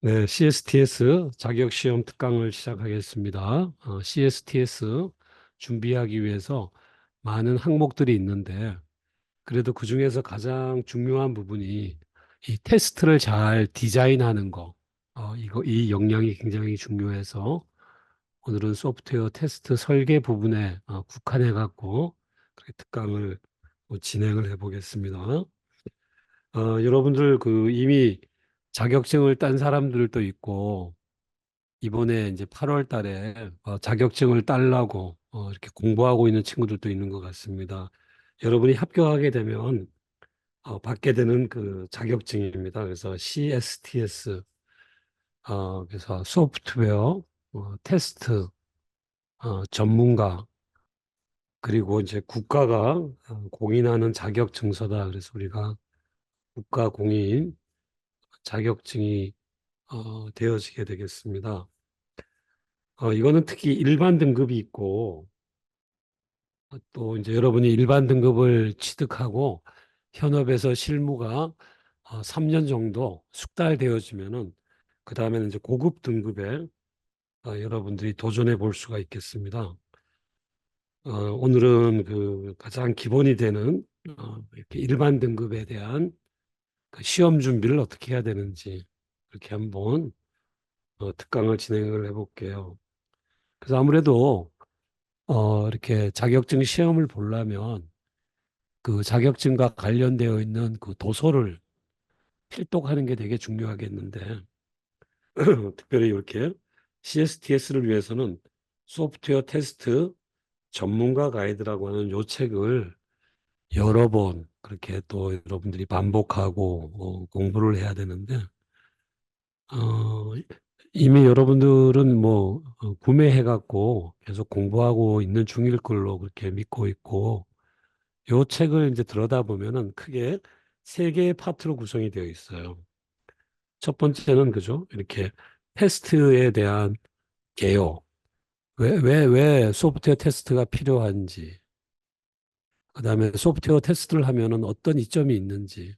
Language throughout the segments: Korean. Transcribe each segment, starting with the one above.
네, CSTS 자격시험 특강을 시작하겠습니다. CSTS 준비하기 위해서 많은 항목들이 있는데, 그래도 그 중에서 가장 중요한 부분이 이 테스트를 잘 디자인하는 거, 이 역량이 굉장히 중요해서 오늘은 소프트웨어 테스트 설계 부분에 국한해 갖고 그렇게 특강을 진행을 해 보겠습니다. 여러분들 이미 자격증을 딴 사람들도 있고, 이번에 이제 8월 달에 자격증을 따려고 이렇게 공부하고 있는 친구들도 있는 것 같습니다. 여러분이 합격하게 되면 받게 되는 그 자격증입니다. 그래서 CSTS, 그래서 소프트웨어 테스트 전문가, 그리고 이제 국가가 공인하는 자격증서다. 그래서 우리가 국가 공인 자격증이 되어지게 되겠습니다. 이거는 특히 일반 등급이 있고, 또 이제 여러분이 일반 등급을 취득하고 현업에서 실무가 3년 정도 숙달되어지면은 그 다음에는 이제 고급 등급에 여러분들이 도전해 볼 수가 있겠습니다. 오늘은 그 가장 기본이 되는 이렇게 일반 등급에 대한 그 시험 준비를 어떻게 해야 되는지 이렇게 한번 특강을 진행을 해볼게요. 그래서 아무래도 이렇게 자격증 시험을 보려면 그 자격증과 관련되어 있는 그 도서를 필독하는 게 되게 중요하겠는데, 특별히 이렇게 CSTS를 위해서는 소프트웨어 테스트 전문가 가이드라고 하는 요 책을 여러 번 그렇게 또 여러분들이 반복하고 공부를 해야 되는데, 어, 이미 여러분들은 뭐 구매해 갖고 계속 공부하고 있는 중일 걸로 그렇게 믿고 있고, 요 책을 이제 들여다보면은 크게 세 개의 파트로 구성이 되어 있어요. 첫 번째는 그죠? 이렇게 테스트에 대한 개요. 왜 소프트웨어 테스트가 필요한지. 그다음에 소프트웨어 테스트를 하면은 어떤 이점이 있는지.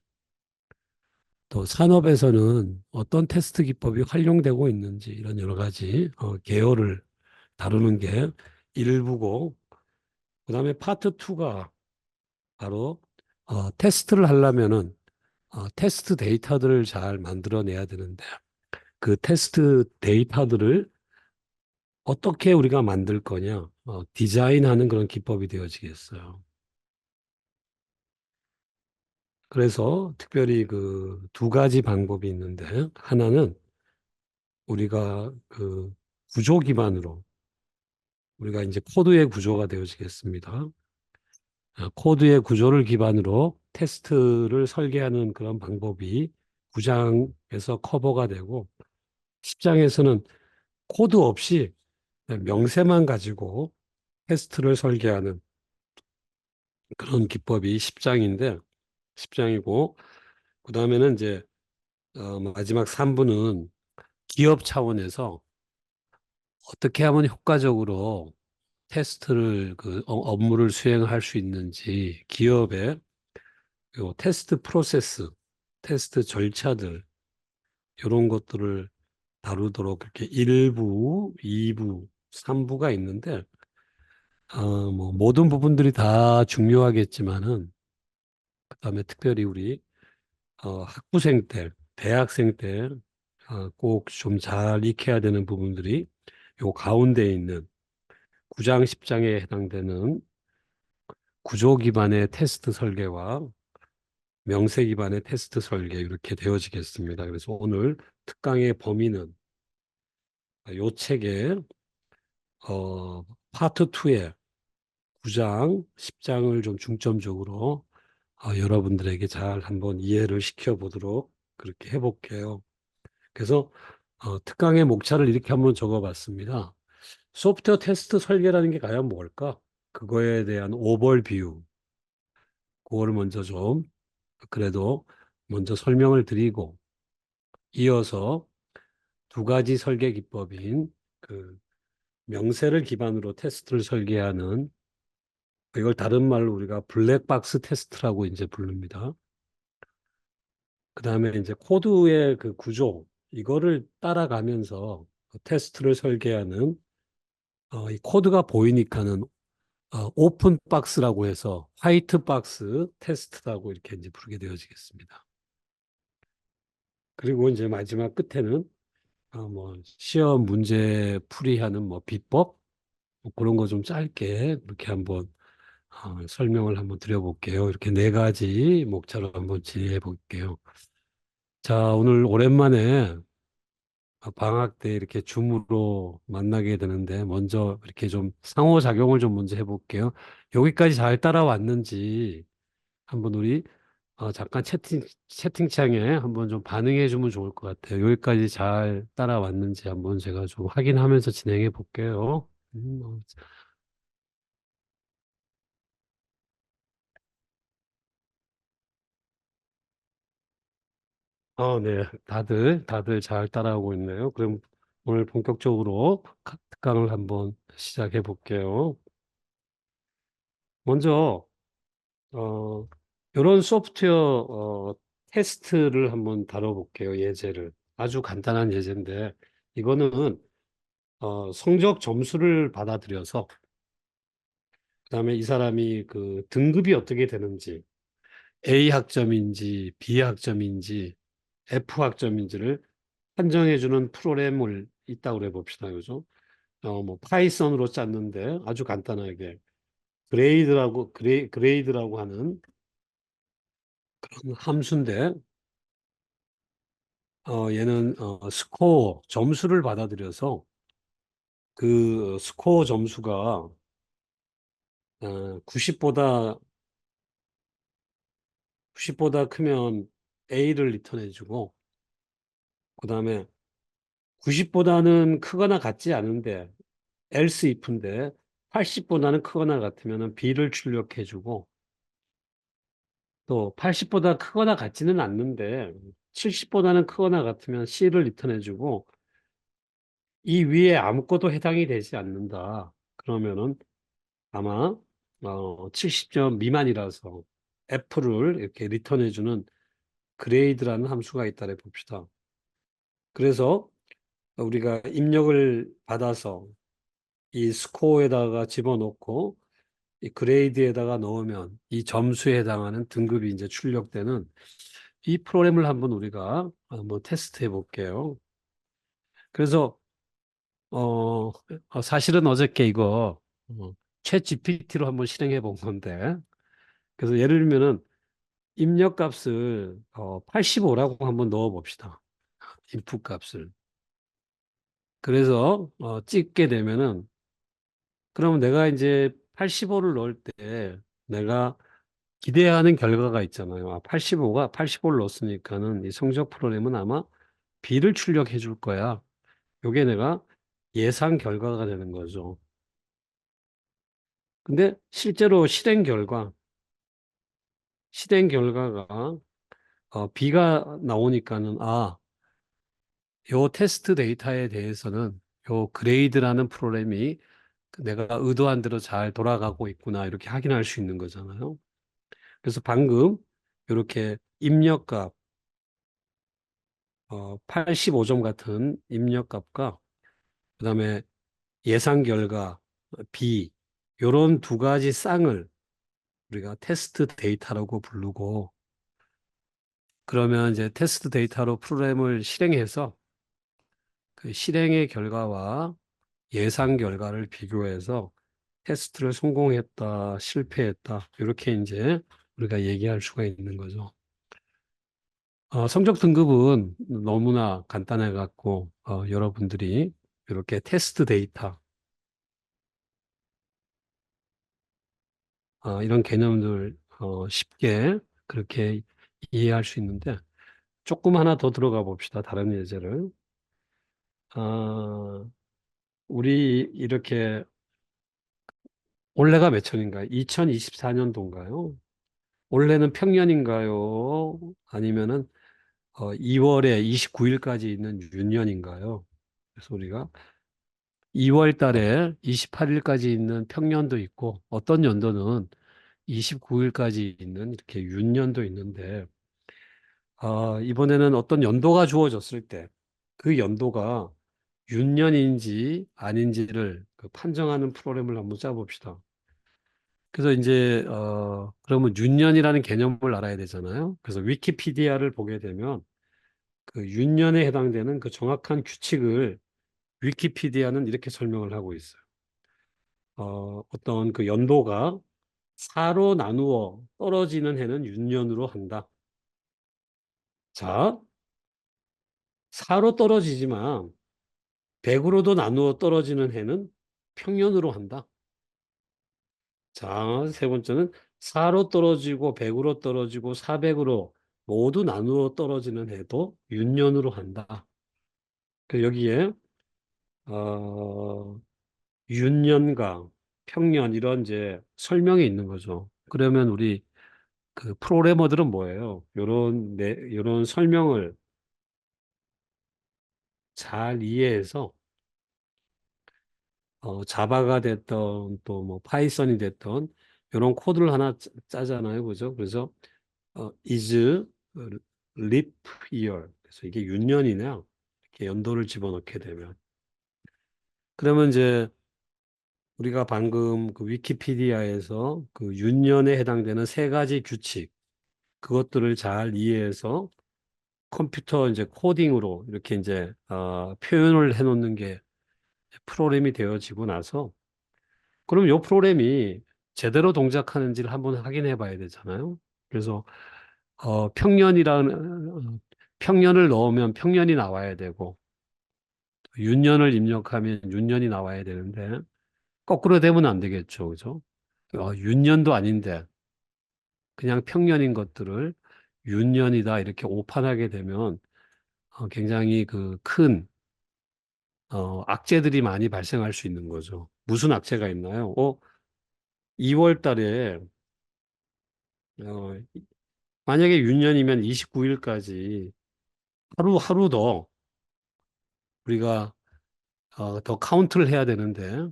또 산업에서는 어떤 테스트 기법이 활용되고 있는지 이런 여러 가지 개요를 다루는 게 일부고, 그다음에 파트 2가 바로 테스트를 하려면은 테스트 데이터들을 잘 만들어내야 되는데, 그 테스트 데이터들을 어떻게 우리가 만들 거냐, 디자인하는 그런 기법이 되어지겠어요. 그래서 특별히 그 두 가지 방법이 있는데, 하나는 우리가 그 구조 기반으로, 우리가 이제 코드의 구조가 되어지겠습니다. 코드의 구조를 기반으로 테스트를 설계하는 그런 방법이 9장에서 커버가 되고, 10장에서는 코드 없이 명세만 가지고 테스트를 설계하는 그런 기법이 10장인데, 10장이고, 그 다음에는 이제 마지막 3부는 기업 차원에서 어떻게 하면 효과적으로 테스트를 업무를 수행할 수 있는지, 기업의 요 테스트 프로세스, 테스트 절차들, 이런 것들을 다루도록 이렇게 1부, 2부, 3부가 있는데, 뭐 모든 부분들이 다 중요하겠지만은, 그다음에 특별히 우리 학부생 때, 대학생 때 꼭 좀 잘 익혀야 되는 부분들이 요 가운데 있는 9장, 10장에 해당되는 구조 기반의 테스트 설계와 명세 기반의 테스트 설계 이렇게 되어지겠습니다. 그래서 오늘 특강의 범위는 요 책의 파트 2의 9장, 10장을 좀 중점적으로 여러분들에게 잘 한번 이해를 시켜보도록 그렇게 해볼게요. 그래서 특강의 목차를 이렇게 한번 적어봤습니다. 소프트웨어 테스트 설계라는 게 과연 뭘까? 그거에 대한 오버뷰, 그거를 먼저 좀 그래도 먼저 설명을 드리고, 이어서 두 가지 설계 기법인 그 명세를 기반으로 테스트를 설계하는, 이걸 다른 말로 우리가 블랙박스 테스트라고 이제 부릅니다. 그 다음에 이제 코드의 그 구조, 이거를 따라가면서 테스트를 설계하는 이 코드가 보이니까는 오픈 박스라고 해서 화이트 박스 테스트라고 이렇게 이제 부르게 되어지겠습니다. 그리고 이제 마지막 끝에는 뭐 시험 문제 풀이하는 뭐 비법 뭐 그런 거 좀 짧게 그렇게 한번 설명을 한번 드려볼게요. 이렇게 네 가지 목차로 한번 진행해 볼게요. 자, 오늘 오랜만에 방학 때 이렇게 줌으로 만나게 되는데 먼저 이렇게 좀 상호작용을 좀 먼저 해볼게요. 여기까지 잘 따라왔는지 한번 우리 잠깐 채팅창에 한번 좀 반응해 주면 좋을 것 같아요. 여기까지 잘 따라왔는지 한번 제가 좀 확인하면서 진행해 볼게요. 네. 다들 잘 따라오고 있네요. 그럼 오늘 본격적으로 특강을 한번 시작해 볼게요. 먼저, 어, 이런 소프트웨어, 테스트를 한번 다뤄볼게요. 예제를. 아주 간단한 예제인데, 이거는, 성적 점수를 받아들여서, 그다음에 이 사람이 그 등급이 어떻게 되는지, A 학점인지, B 학점인지, F 학점인지를 판정해주는 프로그램을 있다고 해 봅시다. 그죠? 뭐, 파이썬으로 짰는데 아주 간단하게 그레이드라고 하는 그런 함수인데, 얘는, 점수를 받아들여서 그 스코어 점수가 90보다 크면 A를 리턴해주고, 그 다음에 90보다는 크거나 같지 않은데, else if인데, 80보다는 크거나 같으면 B를 출력해주고, 또 80보다 크거나 같지는 않는데 70보다는 크거나 같으면 C를 리턴해주고 이 위에 아무것도 해당이 되지 않는다. 그러면은 아마 70점 미만이라서 F를 이렇게 리턴해주는 그레이드라는 함수가 있다고 봅시다. 그래서 우리가 입력을 받아서 이 스코어에다가 집어넣고 이 그레이드에다가 넣으면 이 점수에 해당하는 등급이 이제 출력되는 이 프로그램을 한번 우리가 한번 테스트 해 볼게요. 그래서 사실은 어저께 이거 챗 GPT로 한번 실행해 본 건데, 그래서 예를 들면은 입력값을 85라고 한번 넣어 봅시다. 인풋 값을. 그래서 찍게 되면은, 그러면 내가 이제 85를 넣을 때 내가 기대하는 결과가 있잖아요. 85를 넣었으니까는 이 성적 프로그램은 아마 B를 출력해 줄 거야. 요게 내가 예상 결과가 되는 거죠. 근데 실제로 실행 결과가 B가 나오니까는 요 테스트 데이터에 대해서는 요 그레이드라는 프로그램이 내가 의도한 대로 잘 돌아가고 있구나 이렇게 확인할 수 있는 거잖아요. 그래서 방금 이렇게 입력값 85점 같은 입력값과 그다음에 예상 결과 B 요런 두 가지 쌍을 우리가 테스트 데이터라고 부르고 그러면 이제 테스트 데이터로 프로그램을 실행해서 그 실행의 결과와 예상 결과를 비교해서 테스트를 성공했다, 실패했다 이렇게 이제 우리가 얘기할 수가 있는 거죠. 성적 등급은 너무나 간단해 갖고 여러분들이 이렇게 테스트 데이터 이런 개념들 쉽게 그렇게 이해할 수 있는데 조금 하나 더 들어가 봅시다. 다른 예제를. 아, 우리 이렇게 올해가 몇 년인가요? 2024년도인가요? 올해는 평년인가요? 아니면은 2월에 29일까지 있는 유년인가요? 그래서 우리가 2월 달에 28일까지 있는 평년도 있고 어떤 연도는 29일까지 있는 이렇게 윤년도 있는데 이번에는 어떤 연도가 주어졌을 때 그 연도가 윤년인지 아닌지를 그 판정하는 프로그램을 한번 짜봅시다. 그래서 이제 그러면 윤년이라는 개념을 알아야 되잖아요. 그래서 위키피디아를 보게 되면 그 윤년에 해당되는 그 정확한 규칙을 위키피디아는 이렇게 설명을 하고 있어요. 어떤 그 연도가 4로 나누어 떨어지는 해는 윤년으로 한다. 자, 4로 떨어지지만 100으로도 나누어 떨어지는 해는 평년으로 한다. 자, 세 번째는 4로 떨어지고 100으로 떨어지고 400으로 모두 나누어 떨어지는 해도 윤년으로 한다. 그 여기에 어, 윤년과 평년 이런 이제 설명이 있는 거죠. 그러면 우리 그 프로그래머들은 뭐예요? 요런 설명을 잘 이해해서 자바가 됐던 또 뭐 파이썬이 됐던 이런 코드를 하나 짜잖아요. 그죠? 그래서 is leap year. 그래서 이게 윤년이냐? 이렇게 연도를 집어넣게 되면 그러면 이제 우리가 방금 그 위키피디아에서 그 윤년에 해당되는 세 가지 규칙 그것들을 잘 이해해서 컴퓨터 이제 코딩으로 이렇게 이제 표현을 해놓는 게 프로그램이 되어지고 나서 그럼 이 프로그램이 제대로 동작하는지를 한번 확인해 봐야 되잖아요. 그래서 평년을 넣으면 평년이 나와야 되고 윤년을 입력하면 윤년이 나와야 되는데 거꾸로 되면 안 되겠죠. 그죠? 윤년도 아닌데 그냥 평년인 것들을 윤년이다 이렇게 오판하게 되면 굉장히 그 큰 악재들이 많이 발생할 수 있는 거죠. 무슨 악재가 있나요? 2월 달에 어, 만약에 윤년이면 29일까지 하루 더 우리가 더 카운트를 해야 되는데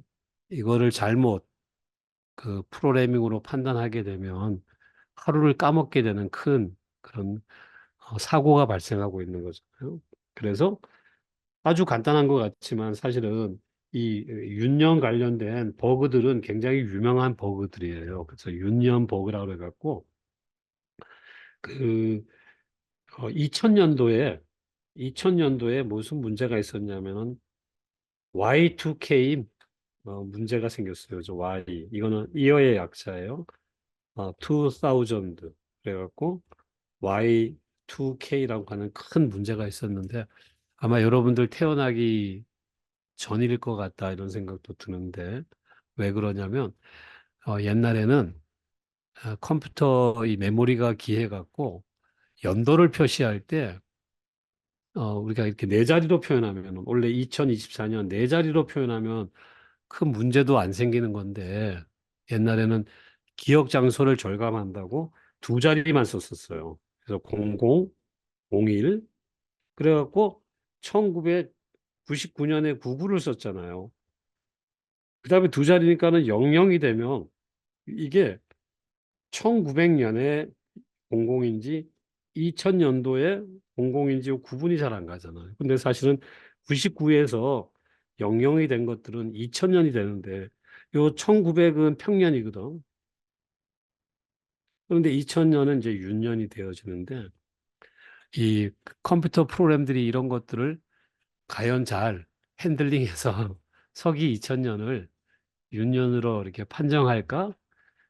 이거를 잘못 그 프로그래밍으로 판단하게 되면 하루를 까먹게 되는 큰 그런 사고가 발생하고 있는 거잖아요. 그래서 아주 간단한 것 같지만 사실은 이 윤년 관련된 버그들은 굉장히 유명한 버그들이에요. 그래서 윤년 버그라고 해갖고 그 2000년도에 무슨 문제가 있었냐면은 Y2K 문제가 생겼어요. 저 Y 이거는 이어의 약자예요. 2000 그래갖고 Y2K라고 하는 큰 문제가 있었는데 아마 여러분들 태어나기 전일 것 같다 이런 생각도 드는데 왜 그러냐면 옛날에는 컴퓨터 이 메모리가 귀해갖고 연도를 표시할 때 우리가 이렇게 네 자리로 표현하면 원래 2024년 네 자리로 표현하면 큰 문제도 안 생기는 건데 옛날에는 기억 장소를 절감한다고 두 자리만 썼었어요. 그래서 00, 01 그래갖고 1999년에 99를 썼잖아요. 그 다음에 두 자리니까는 00이 되면 이게 1900년에 00인지 2000년도에 00인지 구분이 잘 안 가잖아요. 근데 사실은 99에서 00이 된 것들은 2000년이 되는데 요 1900은 평년이거든. 그런데 2000년은 이제 윤년이 되어지는데 이 컴퓨터 프로그램들이 이런 것들을 과연 잘 핸들링해서 서기 2000년을 윤년으로 이렇게 판정할까?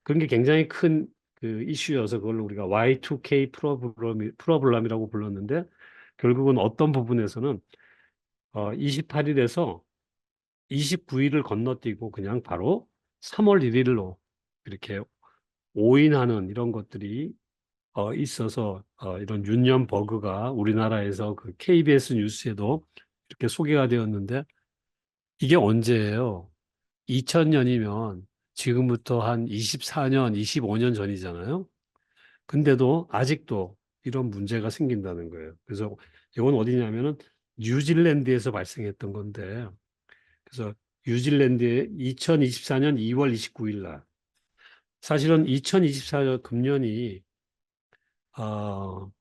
그런 게 굉장히 큰 그 이슈여서 그걸 우리가 Y2K 프로블럼이라고 불렀는데 결국은 어떤 부분에서는 28일에서 29일을 건너뛰고 그냥 바로 3월 1일로 이렇게 오인하는 이런 것들이 있어서 이런 윤년 버그가 우리나라에서 그 KBS 뉴스에도 이렇게 소개가 되었는데 이게 언제예요? 2000년이면 지금부터 한 24년, 25년 전이잖아요. 근데도 아직도 이런 문제가 생긴다는 거예요. 그래서 이건 어디냐면은 뉴질랜드에서 발생했던 건데, 그래서 뉴질랜드의 2024년 2월 29일 날, 사실은 2024년 금년이 어,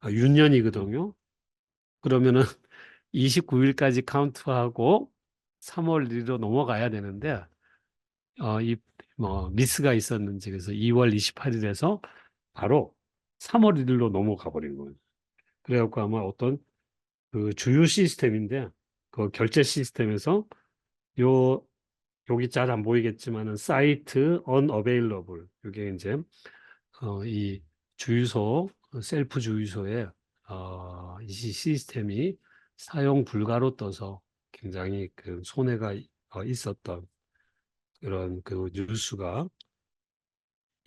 윤년이거든요. 그러면은 29일까지 카운트하고 3월 1일로 넘어가야 되는데, 미스가 있었는지, 그래서 2월 28일에서 바로 3월 1일로 넘어가 버린 거예요. 그래갖고 아마 어떤 그 주요 시스템인데, 그 결제 시스템에서 요, 여기 잘 안 보이겠지만은, 사이트 unavailable. 이게 이제, 이 주유소, 셀프 주유소에, 이 시스템이 사용 불가로 떠서 굉장히 그 손해가 있었던 그런 그 뉴스가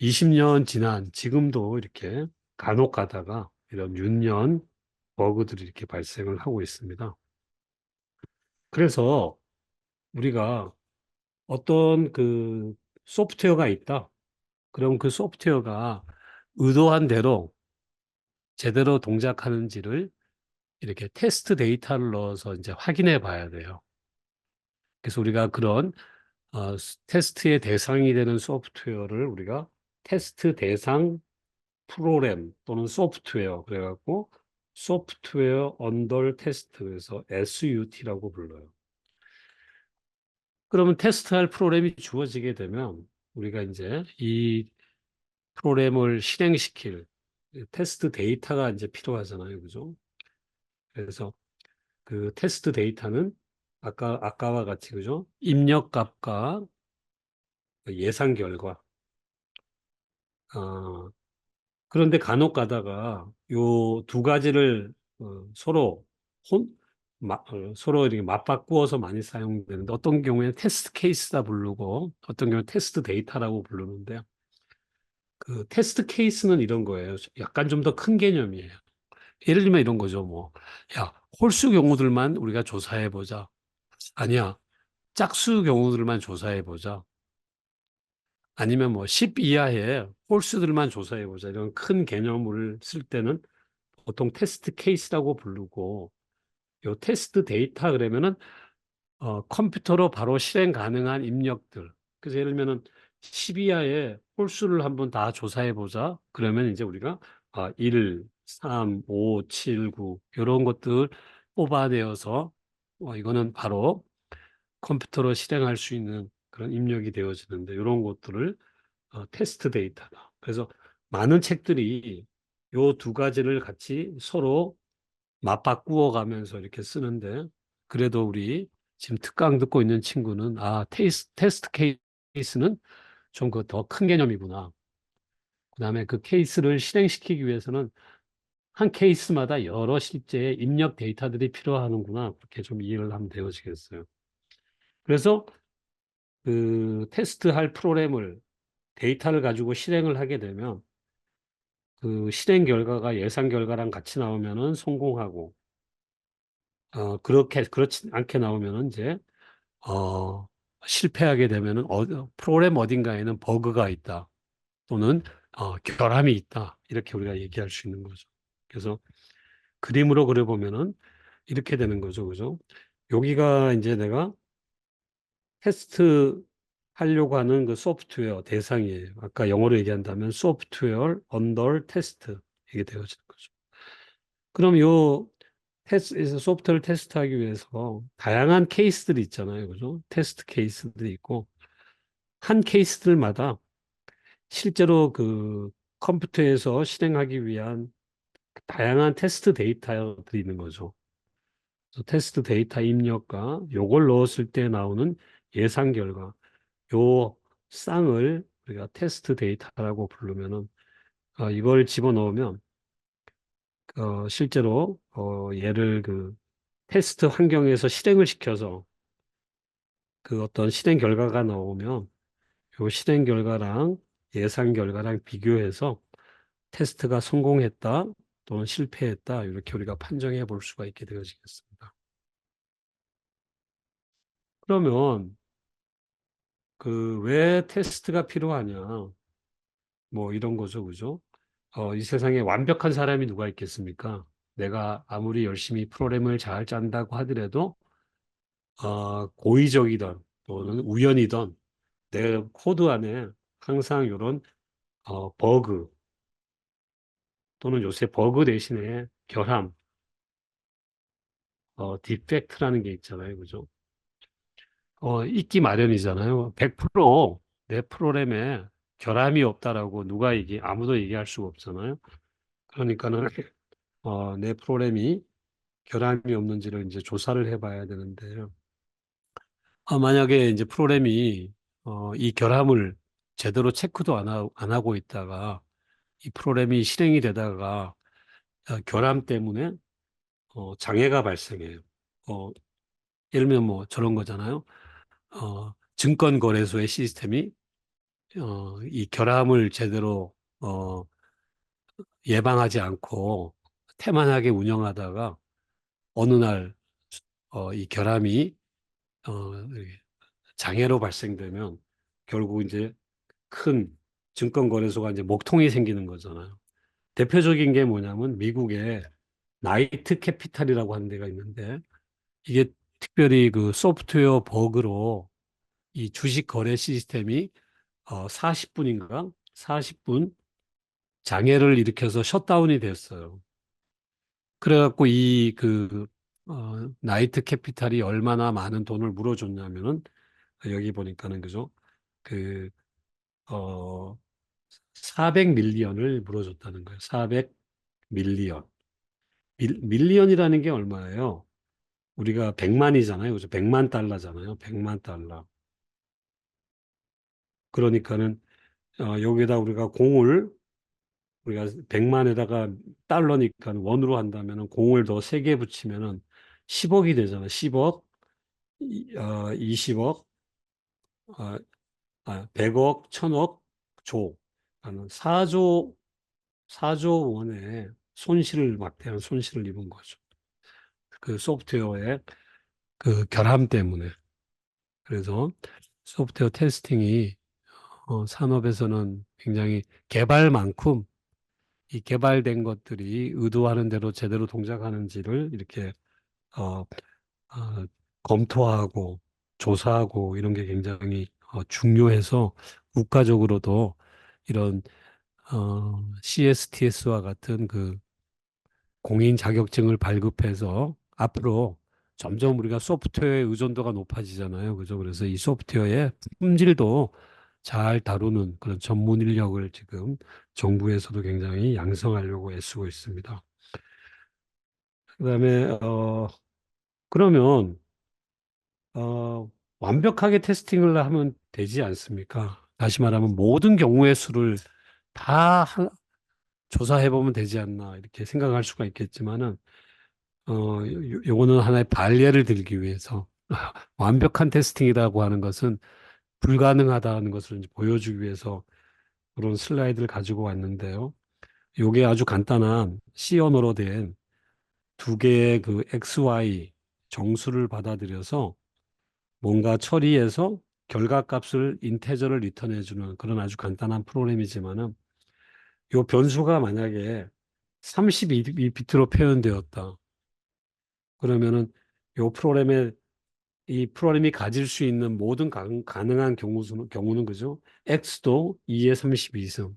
20년 지난 지금도 이렇게 간혹 가다가 이런 윤년 버그들이 이렇게 발생을 하고 있습니다. 그래서 우리가 어떤 그 소프트웨어가 있다. 그럼 그 소프트웨어가 의도한 대로 제대로 동작하는지를 이렇게 테스트 데이터를 넣어서 이제 확인해 봐야 돼요. 그래서 우리가 그런 테스트의 대상이 되는 소프트웨어를 우리가 테스트 대상 프로그램 또는 소프트웨어 그래갖고 소프트웨어 언더 테스트 그래서 SUT라고 불러요. 그러면 테스트할 프로그램이 주어지게 되면 우리가 이제 이 프로그램을 실행시킬 테스트 데이터가 이제 필요하잖아요. 그죠? 그래서 그 테스트 데이터는 아까와 같이 그죠? 입력값과 예상 결과. 어, 그런데 간혹 가다가 요 두 가지를 서로 혼, 서로 이렇게 맞바꾸어서 많이 사용되는데 어떤 경우에는 테스트 케이스다 부르고 어떤 경우는 테스트 데이터라고 부르는데 그 테스트 케이스는 이런 거예요. 약간 좀 더 큰 개념이에요. 예를 들면 이런 거죠. 뭐, 야, 홀수 경우들만 우리가 조사해 보자. 아니야, 짝수 경우들만 조사해 보자. 아니면 뭐 10 이하의 홀수들만 조사해 보자. 이런 큰 개념을 쓸 때는 보통 테스트 케이스라고 부르고 요 테스트 데이터 그러면은 컴퓨터로 바로 실행 가능한 입력들. 그래서 예를 들면은 10 이하의 홀수를 한번 다 조사해 보자. 그러면 이제 우리가 1, 3, 5, 7, 9 이런 것들 뽑아내어서 이거는 바로 컴퓨터로 실행할 수 있는 그런 입력이 되어지는데 이런 것들을 테스트 데이터다. 그래서 많은 책들이 요 두 가지를 같이 서로 맞바꾸어 가면서 이렇게 쓰는데 그래도 우리 지금 특강 듣고 있는 친구는 테스트 케이스는 좀 그 더 큰 개념이구나. 그다음에 그 케이스를 실행시키기 위해서는 한 케이스마다 여러 실제의 입력 데이터들이 필요하는구나. 그렇게 좀 이해를 하면 되어지겠어요. 그래서 그 테스트할 프로그램을 데이터를 가지고 실행을 하게 되면 그 실행 결과가 예상 결과랑 같이 나오면은 성공하고 그렇지 않게 나오면은 이제 어, 실패하게 되면은 프로그램 어딘가에는 버그가 있다 또는 결함이 있다 이렇게 우리가 얘기할 수 있는 거죠. 그래서 그림으로 그려보면은 이렇게 되는 거죠, 그죠? 여기가 이제 내가 테스트 하려고 하는 그 소프트웨어 대상이에요. 아까 영어로 얘기한다면 소프트웨어 언더 테스트 이게 되어지는 거죠. 그럼 요 테스트, 소프트웨어를 테스트하기 위해서 다양한 케이스들이 있잖아요. 그죠? 테스트 케이스들이 있고 한 케이스들마다 실제로 그 컴퓨터에서 실행하기 위한 다양한 테스트 데이터들이 있는 거죠. 그래서 테스트 데이터 입력과 요걸 넣었을 때 나오는 예상 결과 요 쌍을 우리가 테스트 데이터라고 부르면은 이걸 집어넣으면 실제로 얘를 그 테스트 환경에서 실행을 시켜서 그 어떤 실행 결과가 나오면 요 실행 결과랑 예상 결과랑 비교해서 테스트가 성공했다 또는 실패했다 이렇게 우리가 판정해 볼 수가 있게 되어지겠습니다. 그러면 그 왜 테스트가 필요하냐 뭐 이런 거죠, 그죠? 이 세상에 완벽한 사람이 누가 있겠습니까? 내가 아무리 열심히 프로그램을 잘 짠다고 하더라도 고의적이든 또는 우연이든 내 코드 안에 항상 이런 버그 또는 요새 버그 대신에 결함 디펙트라는 게 있잖아요. 그죠? 있기 마련이잖아요. 100%내 프로그램에 결함이 없다라고 아무도 얘기할 수가 없잖아요. 그러니까는, 내 프로그램이 결함이 없는지를 이제 조사를 해봐야 되는데요. 만약에 이제 프로그램이, 이 결함을 제대로 체크도 안 하고 있다가, 이 프로그램이 실행이 되다가, 결함 때문에, 장애가 발생해요. 어, 예를 들면 뭐 저런 거잖아요. 증권거래소의 시스템이 이 결함을 제대로 예방하지 않고 태만하게 운영하다가 어느 날 이 결함이 어, 장애로 발생되면 결국 이제 큰 증권거래소가 이제 목통이 생기는 거잖아요. 대표적인 게 뭐냐면 미국의 나이트 캐피탈이라고 하는 데가 있는데 이게 특별히 그 소프트웨어 버그로 이 주식 거래 시스템이 40분인가? 40분 장애를 일으켜서 셧다운이 됐어요. 그래갖고 나이트 캐피탈이 얼마나 많은 돈을 물어줬냐면은, 여기 보니까는, 그죠? 그, 어, 400밀리언을 물어줬다는 거예요. 400밀리언. 밀리언이라는 게 얼마예요? 우리가 100만이잖아요. 그죠? 100만 달러잖아요. 100만 달러. 그러니까는, 여기다 우리가 100만에다가 달러니까 원으로 한다면은 공을 더 3개 붙이면은 10억이 되잖아. 10억, 20억, 100억, 1000억, 조. 하는 4조 원의 막대한 손실을 입은 거죠. 그 소프트웨어의 그 결함 때문에. 그래서 소프트웨어 테스팅이 산업에서는 굉장히 개발만큼 이 개발된 것들이 의도하는 대로 제대로 동작하는지를 이렇게 어, 어, 검토하고 조사하고 이런 게 굉장히 중요해서 국가적으로도 이런 CSTS와 같은 그 공인 자격증을 발급해서 앞으로 점점 우리가 소프트웨어의 의존도가 높아지잖아요. 그죠? 그래서 이 소프트웨어의 품질도 잘 다루는 그런 전문 인력을 지금 정부에서도 굉장히 양성하려고 애쓰고 있습니다. 그다음에 그러면 완벽하게 테스팅을 하면 되지 않습니까? 다시 말하면 모든 경우의 수를 다 조사해 보면 되지 않나 이렇게 생각할 수가 있겠지만은 요거는 하나의 반례를 들기 위해서 완벽한 테스팅이라고 하는 것은 불가능하다는 것을 이제 보여주기 위해서 그런 슬라이드를 가지고 왔는데요. 요게 아주 간단한 C 언어로 된 두 개의 그 XY 정수를 받아들여서 뭔가 처리해서 결과값을 인테저를 리턴해 주는 그런 아주 간단한 프로그램이지만은 요 변수가 만약에 32비트로 표현되었다. 그러면은 요 이 프로그램이 가질 수 있는 모든 가능한 경우는 그죠? X도 2의 32승,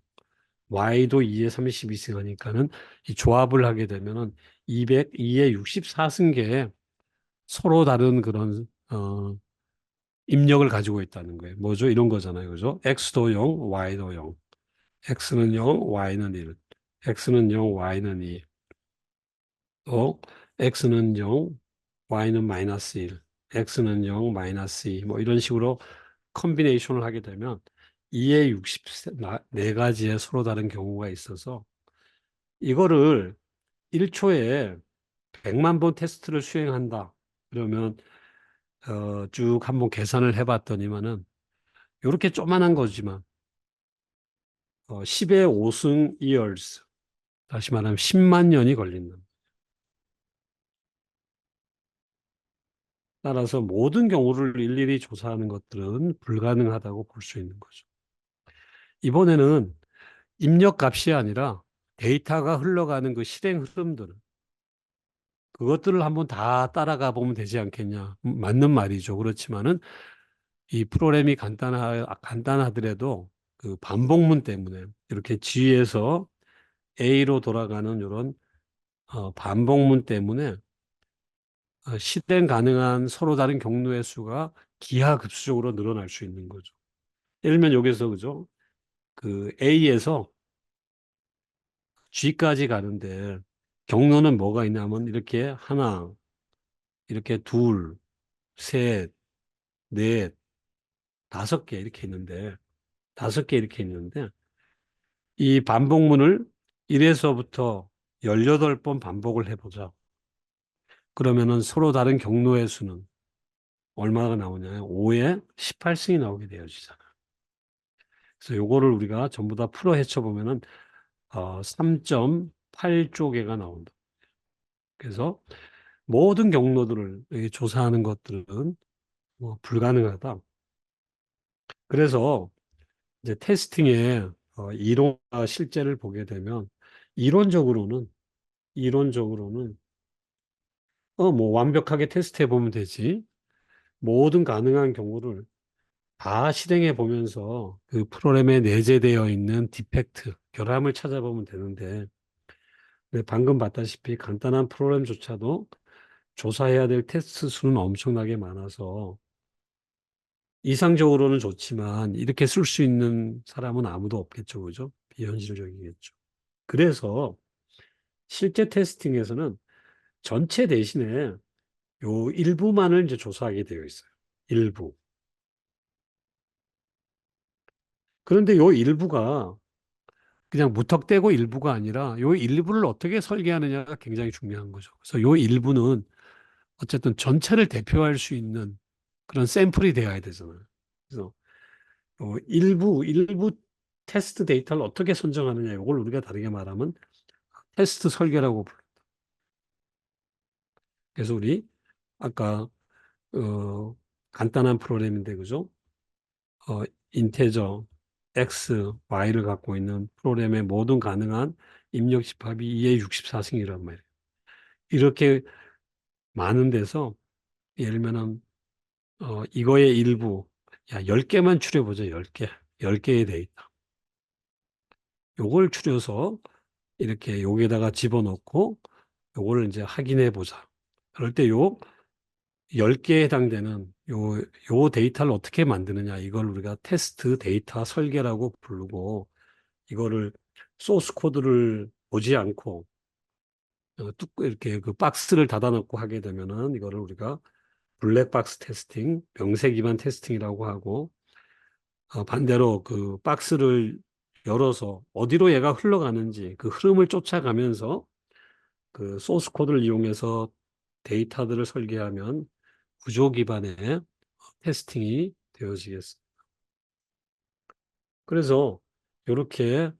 Y도 2의 32승 하니까는 이 조합을 하게 되면은 2의 64승계의 서로 다른 그런, 입력을 가지고 있다는 거예요. 뭐죠? 이런 거잖아요. 그죠? X도 0, Y도 0. X는 0, Y는 1. X는 0, Y는 2. 또 X는 0, Y는 마이너스 1. X는 0, 마이너스 2. 뭐 이런 식으로 컨비네이션을 하게 되면 2의 64가지의 서로 다른 경우가 있어서 이거를 1초에 100만 번 테스트를 수행한다. 그러면 쭉 한번 계산을 해봤더니만은 이렇게 조그만한 거지만 10의 5승 years 다시 말하면 10만 년이 걸린다. 따라서 모든 경우를 일일이 조사하는 것들은 불가능하다고 볼 수 있는 거죠. 이번에는 입력 값이 아니라 데이터가 흘러가는 그 실행 흐름들, 그것들을 한번 다 따라가 보면 되지 않겠냐. 맞는 말이죠. 그렇지만은 이 프로그램이 간단하더라도 그 반복문 때문에 이렇게 G에서 A로 돌아가는 이런 반복문 때문에 실행 가능한 서로 다른 경로의 수가 기하급수적으로 늘어날 수 있는 거죠. 예를 들면 여기서 그죠? 그 A에서 G까지 가는데 경로는 뭐가 있냐면 이렇게 하나, 이렇게 둘, 셋, 넷, 다섯 개 이렇게 있는데 다섯 개 이렇게 있는데 이 반복문을 1에서부터 18번 반복을 해보자. 그러면은 서로 다른 경로의 수는 얼마가 나오냐? 5에 18승이 나오게 되어지잖아. 그래서 요거를 우리가 전부 다 풀어 헤쳐보면은 3.8조 개가 나온다. 그래서 모든 경로들을 조사하는 것들은 뭐 불가능하다. 그래서 이제 테스팅의 이론과 실제를 보게 되면 이론적으로는 이론적으로는 뭐 완벽하게 테스트해 보면 되지. 모든 가능한 경우를 다 실행해 보면서 그 프로그램에 내재되어 있는 디펙트, 결함을 찾아보면 되는데, 근데 방금 봤다시피 간단한 프로그램조차도 조사해야 될 테스트 수는 엄청나게 많아서 이상적으로는 좋지만 이렇게 쓸 수 있는 사람은 아무도 없겠죠. 그죠? 비현실적이겠죠. 그래서 실제 테스팅에서는 전체 대신에 요 일부만을 이제 조사하게 되어 있어요. 일부. 그런데 요 일부가 그냥 무턱대고 일부가 아니라 요 일부를 어떻게 설계하느냐가 굉장히 중요한 거죠. 그래서 요 일부는 어쨌든 전체를 대표할 수 있는 그런 샘플이 되어야 되잖아요. 그래서 일부 테스트 데이터를 어떻게 선정하느냐 이걸 우리가 다르게 말하면 테스트 설계라고 불러요. 그래서 우리 아까 어, 간단한 프로그램인데 그죠? 어, 인테저 x, y를 갖고 있는 프로그램의 모든 가능한 입력 집합이 2의 64승이란 말이에요. 이렇게 많은 데서 예를 들면은 이거의 일부 10개만 추려보죠. 10개. 10개의 데이터. 요걸 추려서 이렇게 여기에다가 집어넣고 요거를 이제 확인해 보자. 그럴 때 요 10개에 해당되는 요 데이터를 어떻게 만드느냐. 이걸 우리가 테스트 데이터 설계라고 부르고 이거를 소스 코드를 보지 않고 뚝 이렇게 그 박스를 닫아놓고 하게 되면은 이거를 우리가 블랙박스 테스팅, 명세 기반 테스팅이라고 하고 반대로 그 박스를 열어서 어디로 얘가 흘러가는지 그 흐름을 쫓아가면서 그 소스 코드를 이용해서 데이터들을 설계하면 구조 기반의 테스팅이 되어지겠습니다. 그래서 이렇게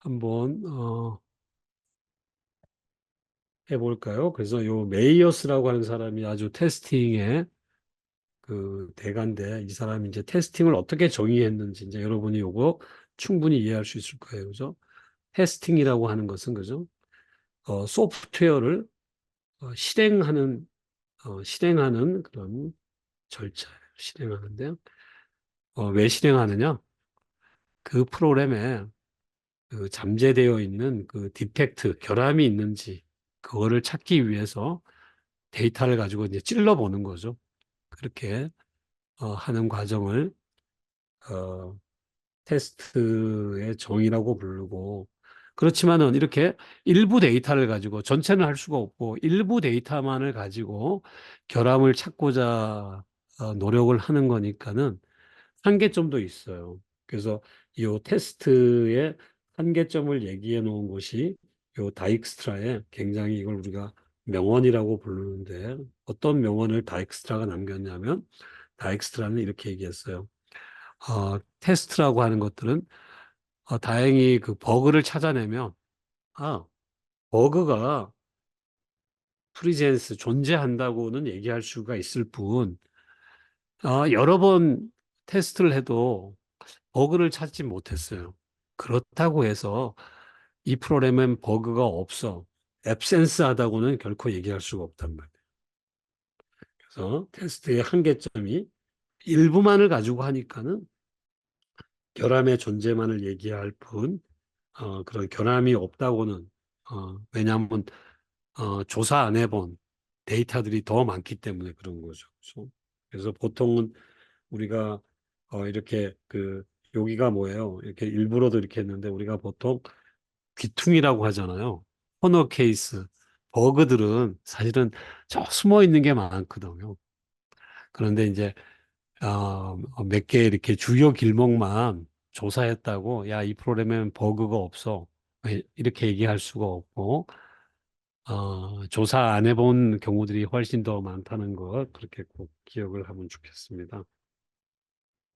한번 해볼까요? 그래서 요 메이어스라고 하는 사람이 아주 테스팅의 그 대가인데 이 사람이 이제 테스팅을 어떻게 정의했는지 이제 여러분이 요거 충분히 이해할 수 있을 거예요. 그죠? 테스팅이라고 하는 것은 그죠? 소프트웨어를 실행하는 그런 절차 실행하는데요. 왜 실행하느냐? 그 프로그램에 그 잠재되어 있는 그 디펙트, 결함이 있는지 그거를 찾기 위해서 데이터를 가지고 이제 찔러보는 거죠. 그렇게 하는 과정을 어, 테스트의 정의라고 부르고 그렇지만은 이렇게 일부 데이터를 가지고 전체는 할 수가 없고 일부 데이터만을 가지고 결함을 찾고자 노력을 하는 거니까는 한계점도 있어요. 그래서 이 테스트의 한계점을 얘기해 놓은 것이 요 다익스트라에 굉장히 이걸 우리가 명언이라고 부르는데 어떤 명언을 다익스트라가 남겼냐면 다익스트라는 이렇게 얘기했어요. 테스트라고 하는 것들은 다행히 그 버그를 찾아내면 아, 버그가 프리젠스 존재한다고는 얘기할 수가 있을 뿐 여러 번 테스트를 해도 버그를 찾지 못했어요. 그렇다고 해서 이 프로그램엔 버그가 없어. 앱센스 하다고는 결코 얘기할 수가 없단 말이에요. 그래서 테스트의 한계점이 일부만을 가지고 하니까는 결함의 존재만을 얘기할 뿐, 그런 결함이 없다고는, 왜냐하면, 조사 안 해본, 데이터들이 더 많기 때문에 그런 거죠. 그죠? 그래서 보통은 우리가 이렇게 여기가 뭐예요? 이렇게 일부러도 이렇게 했는데 우리가 보통 귀퉁이라고 하잖아요. 코너 케이스, 버그들은 사실은 저 숨어 있는 게 많거든요. 그런데 이제 몇 개 이렇게 주요 길목만 조사했다고, 야, 이 프로그램에는 버그가 없어. 이렇게 얘기할 수가 없고, 조사 안 해본 경우들이 훨씬 더 많다는 것, 그렇게 꼭 기억을 하면 좋겠습니다.